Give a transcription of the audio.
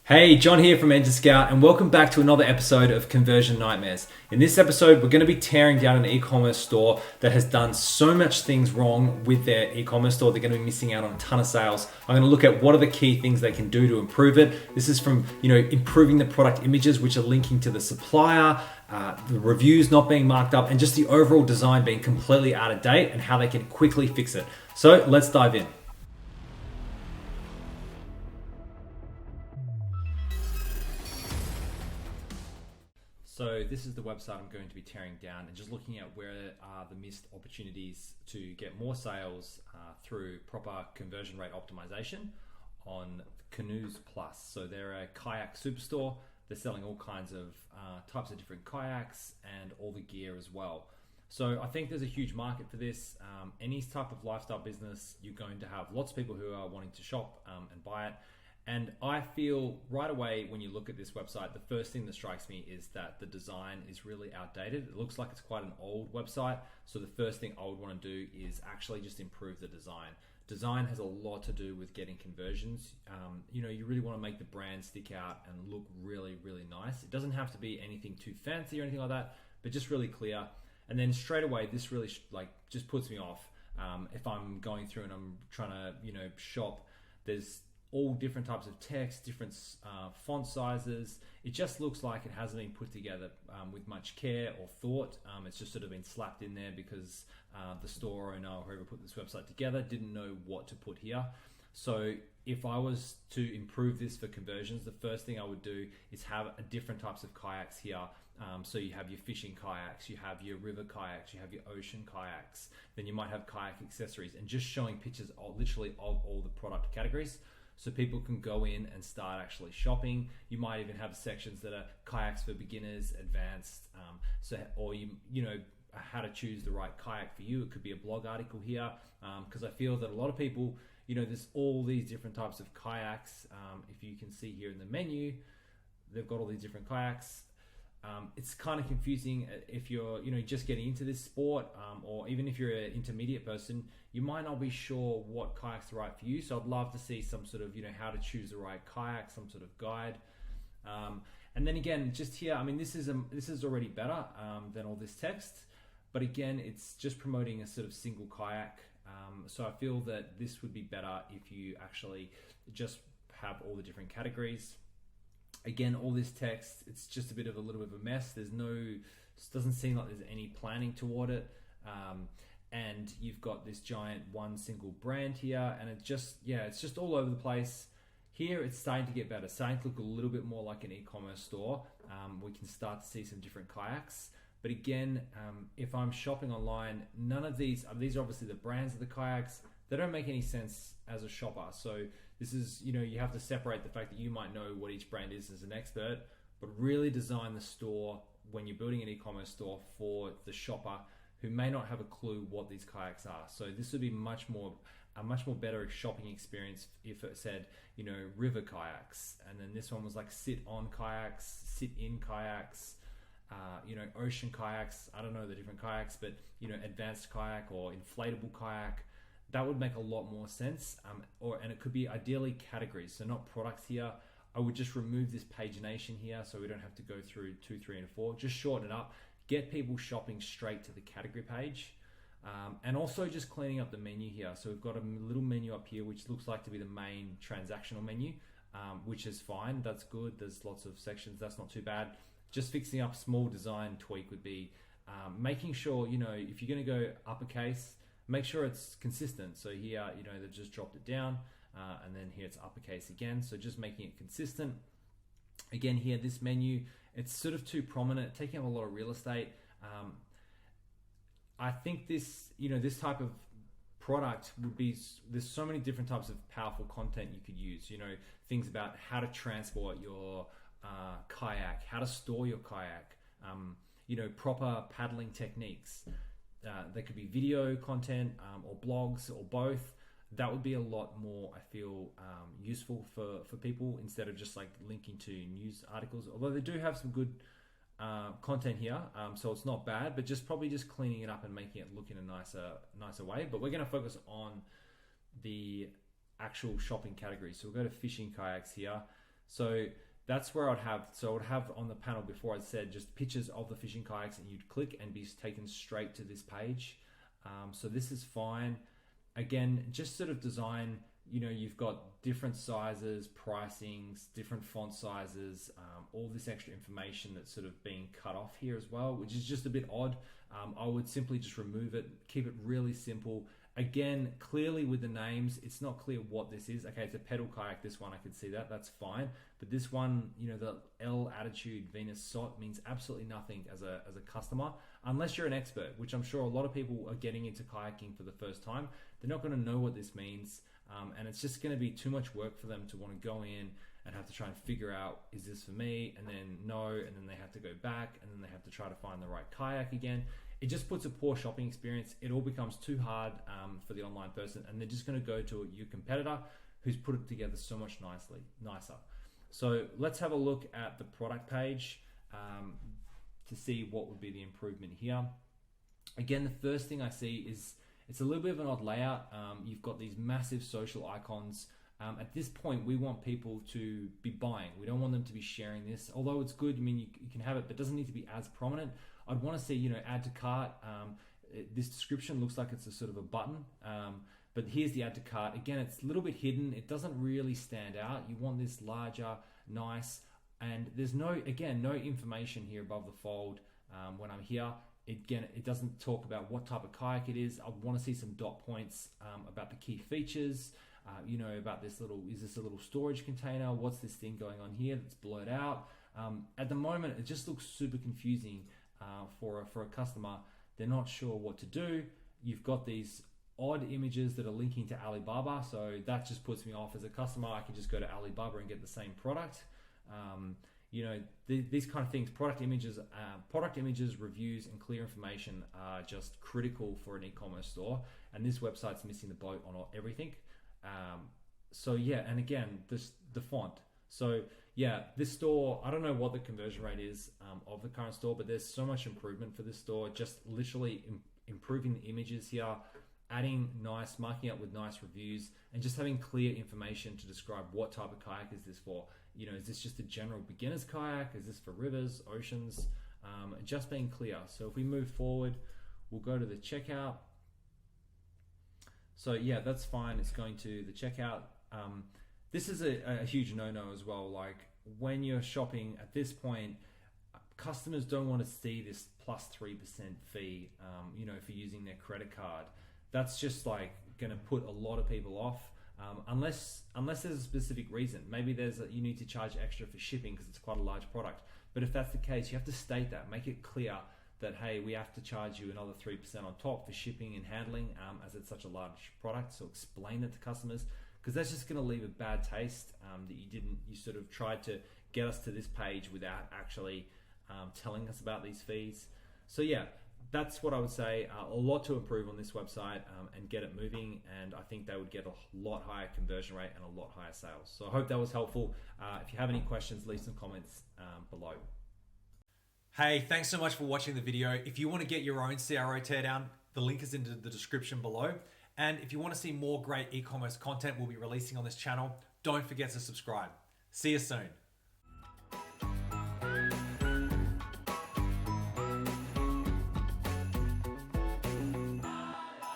Hey, John here from Enter Scout, and welcome back to another episode of Conversion Nightmares. In this episode, we're going to be tearing down an e-commerce store that has done so much things wrong with their e-commerce store. They're going to be missing out on a ton of sales. I'm going to look at what are the key things they can do to improve it. This is from, improving the product images, which are linking to the supplier, the reviews not being marked up, and just the overall design being completely out of date and how they can quickly fix it. So let's dive in. So this is the website I'm going to be tearing down and just looking at where are the missed opportunities to get more sales through proper conversion rate optimization on Canoes Plus. So they're a kayak superstore. They're selling all kinds of types of different kayaks and all the gear as well. So I think there's a huge market for this. Any type of lifestyle business, you're going to have lots of people who are wanting to shop and buy it. And I feel right away when you look at this website, the first thing that strikes me is that the design is really outdated. It looks like it's quite an old website. So the first thing I would want to do is actually just improve the design. Design has a lot to do with getting conversions. You really want to make the brand stick out and look really, really nice. It doesn't have to be anything too fancy or anything like that, but just really clear. And then straight away, this really just puts me off. If I'm going through and I'm trying to, shop, there's all different types of text, different font sizes. It just looks like it hasn't been put together with much care or thought. It's just sort of been slapped in there because the store owner or whoever put this website together didn't know what to put here. So if I was to improve this for conversions, the first thing I would do is have a different types of kayaks here. So you have your fishing kayaks, you have your river kayaks, you have your ocean kayaks, then you might have kayak accessories, and just showing pictures literally of all the product categories. So people can go in and start actually shopping. You might even have sections that are kayaks for beginners, advanced, or how to choose the right kayak for you. It could be a blog article here, because I feel that a lot of people, there's all these different types of kayaks. If you can see here in the menu, they've got all these different kayaks. It's kind of confusing if you're just getting into this sport, or even if you're an intermediate person, you might not be sure what kayak's right for you. So I'd love to see some sort of how to choose the right kayak, some sort of guide. And then again, just here, this is already better than all this text, but again, it's just promoting a sort of single kayak. So I feel that this would be better if you actually just have all the different categories. Again, all this text, it's just a little bit of a mess. It doesn't seem like there's any planning toward it. And you've got this giant one single brand here, and it's just all over the place. Here, it's starting to get better, starting to look a little bit more like an e-commerce store. We can start to see some different kayaks. But again, if I'm shopping online, none of these are obviously the brands of the kayaks. They don't make any sense as a shopper. So this is, you have to separate the fact that you might know what each brand is as an expert, but really design the store when you're building an e-commerce store for the shopper who may not have a clue what these kayaks are. So this would be a much more better shopping experience if it said, river kayaks. And then this one was like sit on kayaks, sit in kayaks, ocean kayaks. I don't know the different kayaks, but, advanced kayak or inflatable kayak. That would make a lot more sense, and it could be ideally categories, so not products here. I would just remove this pagination here so we don't have to go through 2, 3, and 4. Just shorten it up, get people shopping straight to the category page, and also just cleaning up the menu here. So we've got a little menu up here which looks like to be the main transactional menu, which is fine. That's good. There's lots of sections. That's not too bad. Just fixing up small design tweak would be making sure, if you're going to go uppercase, make sure it's consistent. So here, they've just dropped it down, and then here it's uppercase again. So just making it consistent. Again, here, this menu, it's sort of too prominent, taking up a lot of real estate. I think this type of product would be, there's so many different types of powerful content you could use, things about how to transport your kayak, how to store your kayak, proper paddling techniques. There could be video content or blogs or both. That would be a lot more, I feel, useful for people instead of just like linking to news articles. Although they do have some good content here, so it's not bad, but probably just cleaning it up and making it look in a nicer way. But we're going to focus on the actual shopping categories. So we'll go to fishing kayaks here. So that's where I would have on the panel before I said just pictures of the fishing kayaks, and you'd click and be taken straight to this page. So this is fine. Again, just sort of design, you've got different sizes, pricings, different font sizes, all this extra information that's sort of being cut off here as well, which is just a bit odd. I would simply just remove it, keep it really simple. Again, clearly with the names, it's not clear what this is. Okay, it's a pedal kayak, this one, I can see that, that's fine. But this one, the L Attitude Venus Sot means absolutely nothing as a customer, unless you're an expert, which I'm sure a lot of people are getting into kayaking for the first time. They're not gonna know what this means. And it's just gonna be too much work for them to wanna go in and have to try and figure out, is this for me? And then no, and then they have to go back, and then they have to try to find the right kayak again. It just puts a poor shopping experience. It all becomes too hard for the online person, and they're just going to go to your competitor who's put it together so much nicer. So let's have a look at the product page to see what would be the improvement here. Again, the first thing I see is it's a little bit of an odd layout. You've got these massive social icons. At this point, we want people to be buying. We don't want them to be sharing this. Although it's good, you can have it, but it doesn't need to be as prominent. I'd want to see, add to cart. This description looks like it's a sort of a button, but here's the add to cart. Again, it's a little bit hidden. It doesn't really stand out. You want this larger, nice, and there's no information here above the fold when I'm here. Again, it doesn't talk about what type of kayak it is. I want to see some dot points about the key features. About is this a little storage container? What's this thing going on here that's blurred out? At the moment, it just looks super confusing for a customer. They're not sure what to do. You've got these odd images that are linking to Alibaba, so that just puts me off as a customer. I can just go to Alibaba and get the same product. These kind of things, product images, reviews, and clear information are just critical for an e-commerce store, and this website's missing the boat on everything. And again, the font. So yeah, this store, I don't know what the conversion rate is of the current store, but there's so much improvement for this store. Just literally improving the images here, marking up with nice reviews, and just having clear information to describe what type of kayak is this for. Is this just a general beginner's kayak? Is this for rivers, oceans? Just being clear. So if we move forward, we'll go to the checkout. So yeah, that's fine. It's going to the checkout. This is a huge no-no as well. Like when you're shopping at this point, customers don't want to see this plus 3% fee, for using their credit card. That's just like going to put a lot of people off. Unless there's a specific reason. Maybe you need to charge extra for shipping because it's quite a large product. But if that's the case, you have to state that, make it clear that, hey, we have to charge you another 3% on top for shipping and handling, as it's such a large product. So explain that to customers, because that's just going to leave a bad taste that you sort of tried to get us to this page without actually telling us about these fees. So yeah, that's what I would say. A lot to improve on this website and get it moving, and I think they would get a lot higher conversion rate and a lot higher sales. So I hope that was helpful. If you have any questions, leave some comments below. Hey, thanks so much for watching the video. If you want to get your own CRO teardown, the link is in the description below. And if you want to see more great e-commerce content we'll be releasing on this channel, don't forget to subscribe. See you soon.